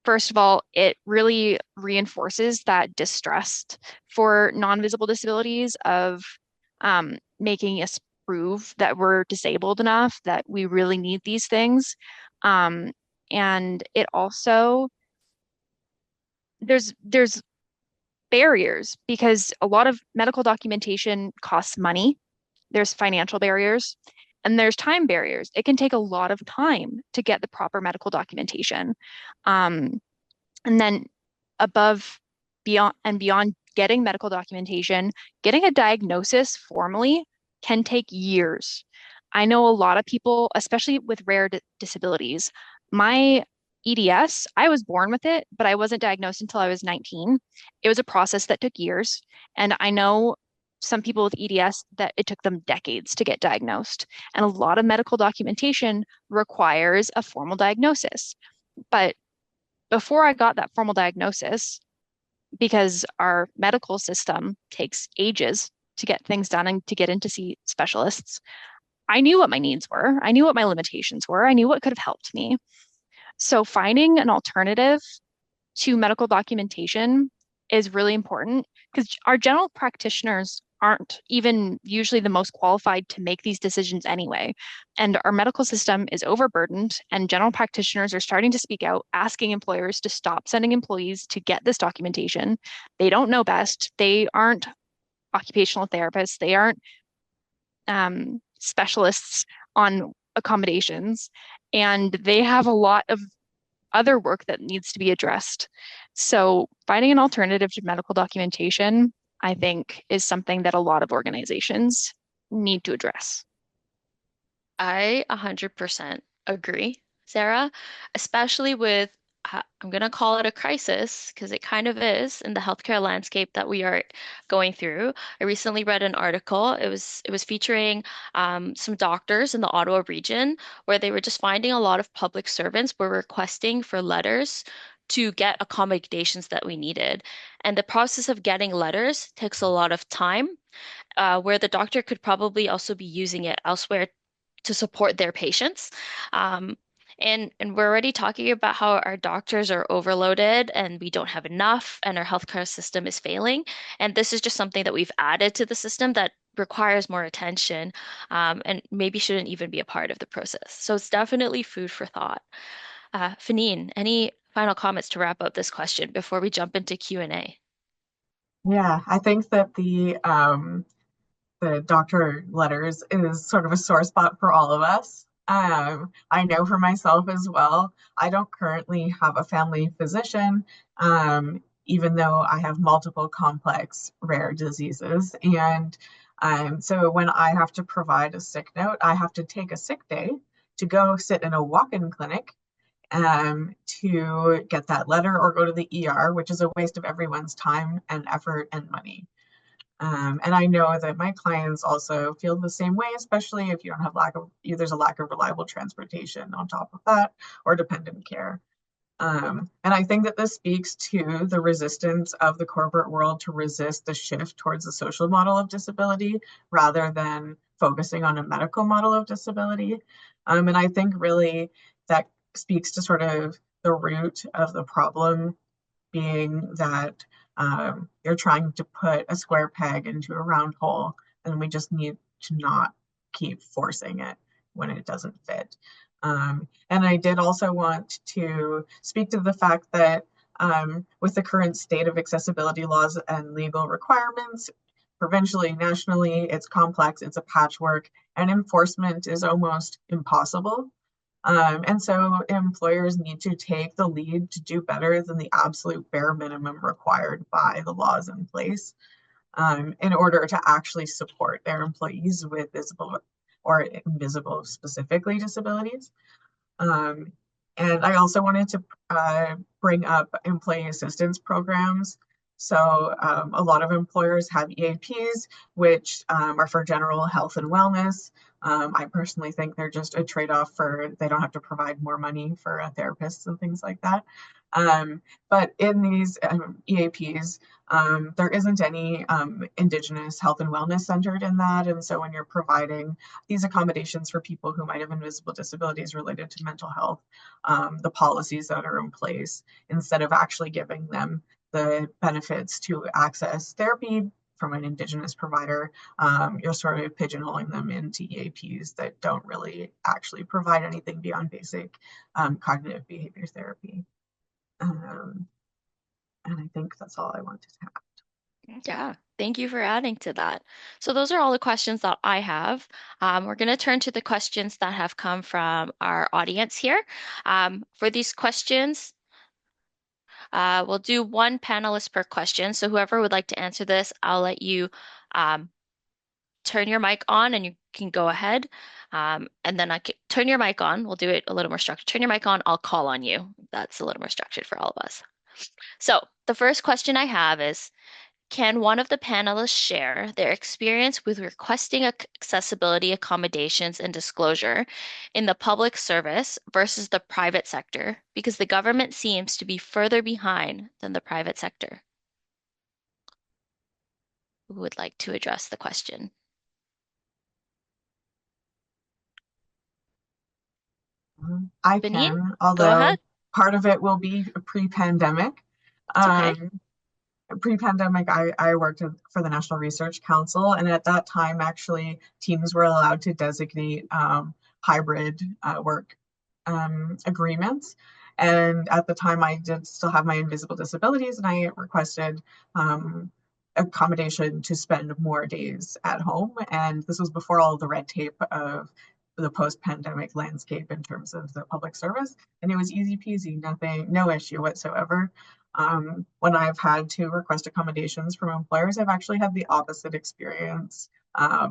First of all, it really reinforces that distrust for non-visible disabilities of making us prove that we're disabled enough, that we really need these things. And it also, there's barriers, because a lot of medical documentation costs money. There's financial barriers and there's time barriers. It can take a lot of time to get the proper medical documentation. Um, and then above, beyond getting medical documentation, getting a diagnosis formally can take years. I know a lot of people, especially with rare disabilities. My EDS, I was born with it, but I wasn't diagnosed until I was 19. It was a process that took years. And I know some people with EDS that it took them decades to get diagnosed. And a lot of medical documentation requires a formal diagnosis. But before I got that formal diagnosis, because our medical system takes ages to get things done and to get in to see specialists, I knew what my needs were. I knew what my limitations were. I knew what could have helped me. So finding an alternative to medical documentation is really important, because our general practitioners aren't even usually the most qualified to make these decisions anyway. And our medical system is overburdened, and general practitioners are starting to speak out, asking employers to stop sending employees to get this documentation. They don't know best. They aren't occupational therapists. They aren't specialists on accommodations, and they have a lot of other work that needs to be addressed. So finding an alternative to medical documentation, I think, is something that a lot of organizations need to address. I 100% agree, Sarah, especially with, I'm going to call it a crisis because it kind of is in the healthcare landscape that we are going through. I recently read an article. It was featuring some doctors in the Ottawa region where they were just finding a lot of public servants were requesting for letters to get accommodations that we needed. And the process of getting letters takes a lot of time, where the doctor could probably also be using it elsewhere to support their patients. Um, and we're already talking about how our doctors are overloaded and we don't have enough and our healthcare system is failing. And this is just something that we've added to the system that requires more attention, and maybe shouldn't even be a part of the process. So it's definitely food for thought. Fanine, any final comments to wrap up this question before we jump into Q&A? Yeah, I think that the doctor letters is sort of a sore spot for all of us. I know for myself as well, I don't currently have a family physician, even though I have multiple complex rare diseases. And so when I have to provide a sick note, I have to take a sick day to go sit in a walk-in clinic to get that letter or go to the ER, which is a waste of everyone's time and effort and money. And I know that my clients also feel the same way, especially if you don't have there's a lack of reliable transportation on top of that, or dependent care. And I think that this speaks to the resistance of the corporate world to resist the shift towards a social model of disability rather than focusing on a medical model of disability. And I think really that speaks to sort of the root of the problem being that you're trying to put a square peg into a round hole, and we just need to not keep forcing it when it doesn't fit. And I did also want to speak to the fact that with the current state of accessibility laws and legal requirements, provincially, nationally, it's complex, it's a patchwork, and enforcement is almost impossible. And so employers need to take the lead to do better than the absolute bare minimum required by the laws in place, in order to actually support their employees with visible or invisible, specifically, disabilities. And I also wanted to bring up employee assistance programs. So a lot of employers have EAPs, which are for general health and wellness. I personally think they're just a trade-off for they don't have to provide more money for therapists and things like that. But in these EAPs, there isn't any Indigenous health and wellness centered in that. And so when you're providing these accommodations for people who might have invisible disabilities related to mental health, the policies that are in place, instead of actually giving them the benefits to access therapy from an Indigenous provider, you're sort of pigeonholing them into EAPs that don't really actually provide anything beyond basic cognitive behavior therapy. And I think that's all I wanted to add. Yeah, thank you for adding to that. So those are all the questions that I have. We're going to turn to the questions that have come from our audience here. For these questions, we'll do one panelist per question. So whoever would like to answer this, I'll let you um, turn your mic on and you can go ahead. And then I can turn your mic on. We'll do it a little more structured. Turn your mic on, I'll call on you. That's a little more structured for all of us. So the first question I have is, can one of the panelists share their experience with requesting accessibility accommodations and disclosure in the public service versus the private sector? Because the government seems to be further behind than the private sector. Who would like to address the question? I Benin, can, go although ahead. part of it will be pre-pandemic. It's okay. Pre-pandemic, I worked for the National Research Council, and at that time, actually, teams were allowed to designate hybrid work agreements. And at the time, I did still have my invisible disabilities, and I requested accommodation to spend more days at home. And this was before all of the red tape of the post-pandemic landscape in terms of the public service. And it was easy peasy, nothing, no issue whatsoever. When I've had to request accommodations from employers, I've actually had the opposite experience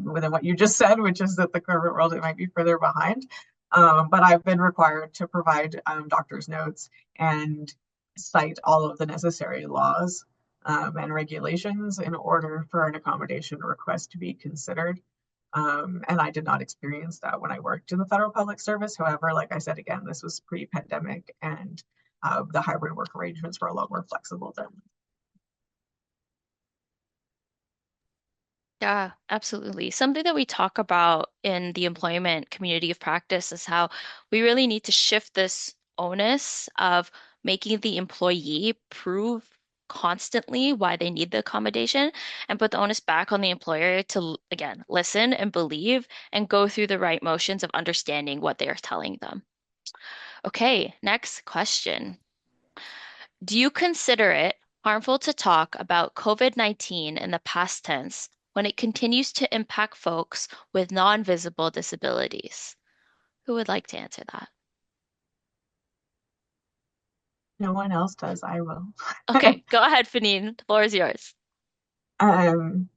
within what you just said, which is that the corporate world, it might be further behind. But I've been required to provide doctor's notes and cite all of the necessary laws and regulations in order for an accommodation request to be considered. And I did not experience that when I worked in the federal public service. However, like I said, again, this was pre-pandemic, and the hybrid work arrangements were a lot more flexible then. Yeah, absolutely. Something that we talk about in the employment community of practice is how we really need to shift this onus of making the employee prove constantly why they need the accommodation and put the onus back on the employer to, again, listen and believe and go through the right motions of understanding what they are telling them. Okay, next question. Do you consider it harmful to talk about COVID-19 in the past tense when it continues to impact folks with non-visible disabilities? Who would like to answer that? No one else does, I will. Okay, go ahead, Fanine. The floor is yours. um,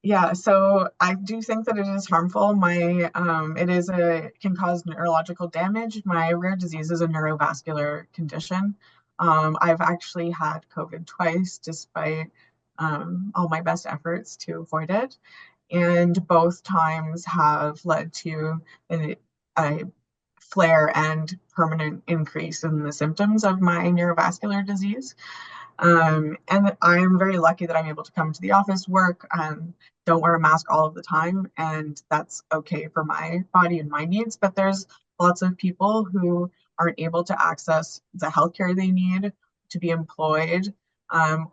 Yeah, so I do think that it is harmful. Can cause neurological damage. My rare disease is a neurovascular condition. I've actually had COVID twice, despite all my best efforts to avoid it, and both times have led to a flare and permanent increase in the symptoms of my neurovascular disease. And I'm very lucky that I'm able to come to the office, work, don't wear a mask all of the time, and that's okay for my body and my needs. But there's lots of people who aren't able to access the healthcare they need to be employed,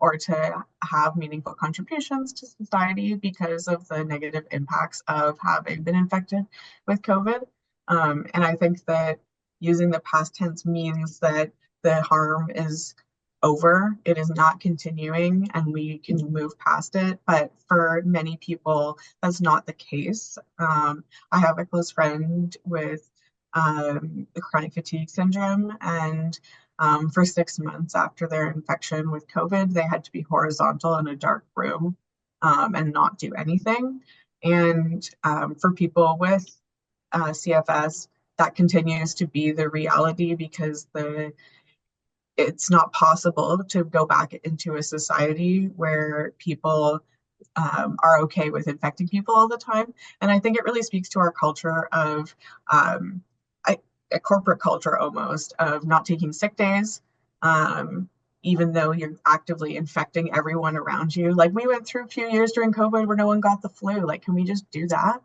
or to have meaningful contributions to society because of the negative impacts of having been infected with COVID. And I think that using the past tense means that the harm is over, it is not continuing, and we can move past it. But for many people, that's not the case. I have a close friend with the chronic fatigue syndrome, and for 6 months after their infection with COVID, they had to be horizontal in a dark room and not do anything. And for people with CFS, that continues to be the reality because it's not possible to go back into a society where people are okay with infecting people all the time. And I think it really speaks to our culture of a corporate culture almost of not taking sick days, even though you're actively infecting everyone around you. Like we went through a few years during COVID where no one got the flu. Like, can we just do that?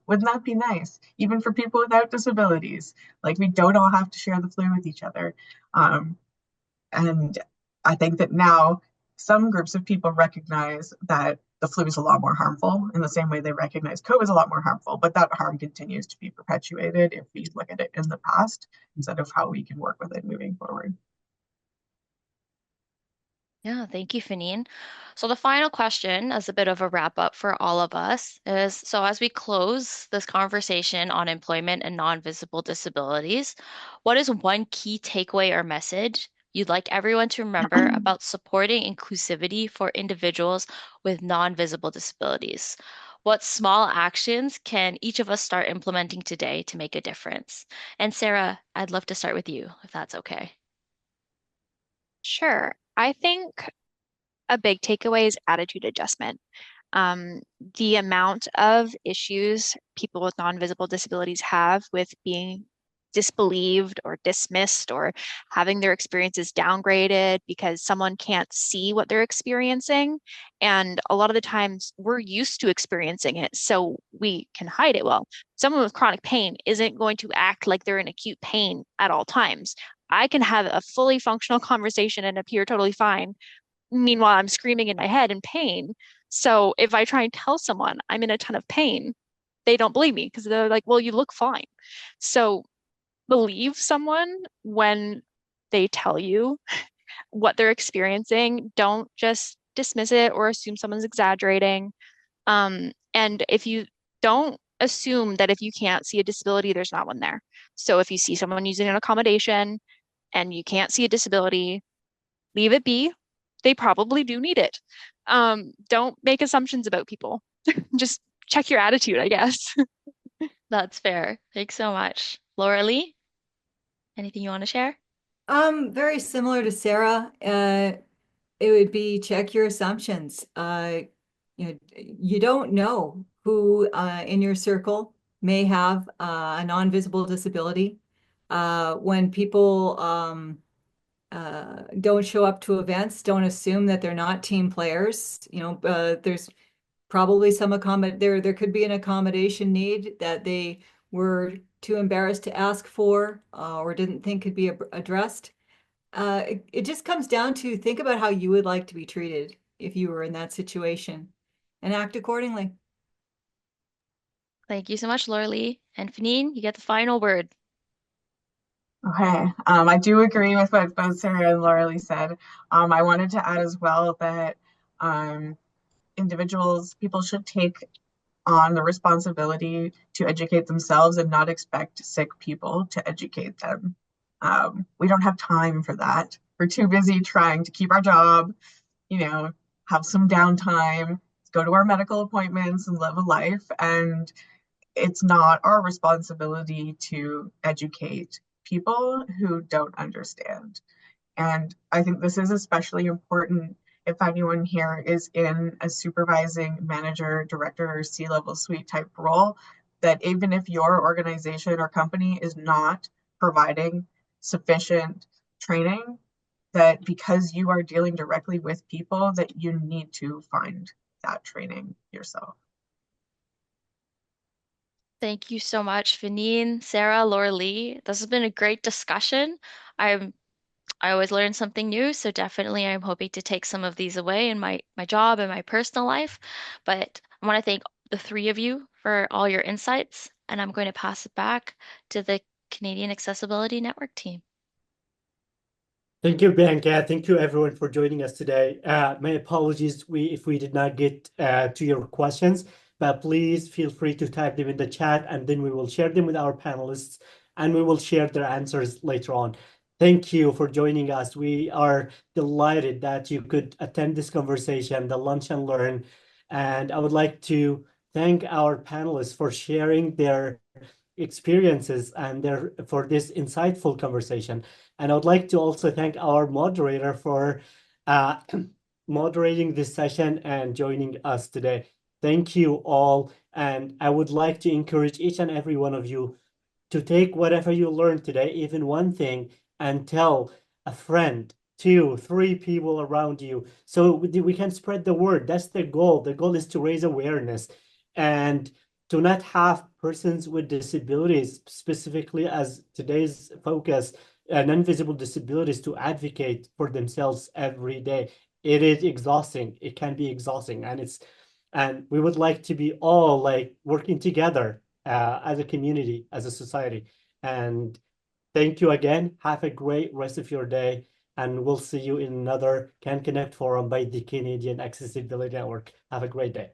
Wouldn't that be nice? Even for people without disabilities, like we don't all have to share the flu with each other. And I think that now some groups of people recognize that the flu is a lot more harmful in the same way they recognize COVID is a lot more harmful, but that harm continues to be perpetuated if we look at it in the past instead of how we can work with it moving forward. Yeah, thank you, Fanine. So the final question, as a bit of a wrap up for all of us, is so as we close this conversation on employment and non-visible disabilities, what is one key takeaway or message you'd like everyone to remember about supporting inclusivity for individuals with non-visible disabilities? What small actions can each of us start implementing today to make a difference? And Sarah, I'd love to start with you, if that's okay. Sure. I think a big takeaway is attitude adjustment. Um, the amount of issues people with non-visible disabilities have with being disbelieved or dismissed or having their experiences downgraded because someone can't see what they're experiencing. And a lot of the times we're used to experiencing it, so we can hide it well. Someone with chronic pain isn't going to act like they're in acute pain at all times. I can have a fully functional conversation and appear totally fine. Meanwhile, I'm screaming in my head in pain. So if I try and tell someone I'm in a ton of pain, they don't believe me because they're like, well, you look fine. So believe someone when they tell you what they're experiencing. Don't just dismiss it or assume someone's exaggerating. And if you don't assume that if you can't see a disability, there's not one there. So if you see someone using an accommodation and you can't see a disability, leave it be. They probably do need it. Don't make assumptions about people. Just check your attitude, I guess. That's fair. Thanks so much. Laura Lee, anything you want to share? Very similar to Sarah. It would be check your assumptions. You don't know who in your circle may have a non-visible disability. When people don't show up to events, don't assume that they're not team players. There's probably there could be an accommodation need that they were too embarrassed to ask for or didn't think could be addressed. It just comes down to think about how you would like to be treated if you were in that situation and act accordingly. Thank you so much, Laura Lee. And Fanine, you get the final word. Okay, I do agree with what both Sarah and Laura Lee said. I wanted to add as well that um, people should take on the responsibility to educate themselves and not expect sick people to educate them. We don't have time for that. We're too busy trying to keep our job, have some downtime, go to our medical appointments and live a life. And it's not our responsibility to educate people who don't understand. And I think this is especially important if anyone here is in a supervising manager, director, or C-level suite type role, that even if your organization or company is not providing sufficient training, that because you are dealing directly with people, that you need to find that training yourself. Thank you so much, Fanine, Sarah, Laura Lee. This has been a great discussion. I'm I always learn something new, so definitely I'm hoping to take some of these away in my job and my personal life. But I want to thank the three of you for all your insights, and I'm going to pass it back to the Canadian Accessibility Network team. Thank you, Bianca. Thank you, everyone, for joining us today. My apologies if we did not get to your questions, but please feel free to type them in the chat, and then we will share them with our panelists, and we will share their answers later on. Thank you for joining us. We are delighted that you could attend this conversation, the Lunch and Learn, and I would like to thank our panelists for sharing their experiences and for this insightful conversation. And I would like to also thank our moderator for uh, moderating this session and joining us today. Thank you all. And I would like to encourage each and every one of you to take whatever you learned today, even one thing, and tell a friend, two, three people around you, so we can spread the word. That's the goal. The goal is to raise awareness and to not have persons with disabilities, specifically as today's focus, non-visible disabilities, to advocate for themselves every day. It is exhausting. It can be exhausting, and we would like to be all like working together as a community, as a society. And thank you again. Have a great rest of your day. and we'll see you in another Can Connect forum by the Canadian Accessibility Network. Have a great day.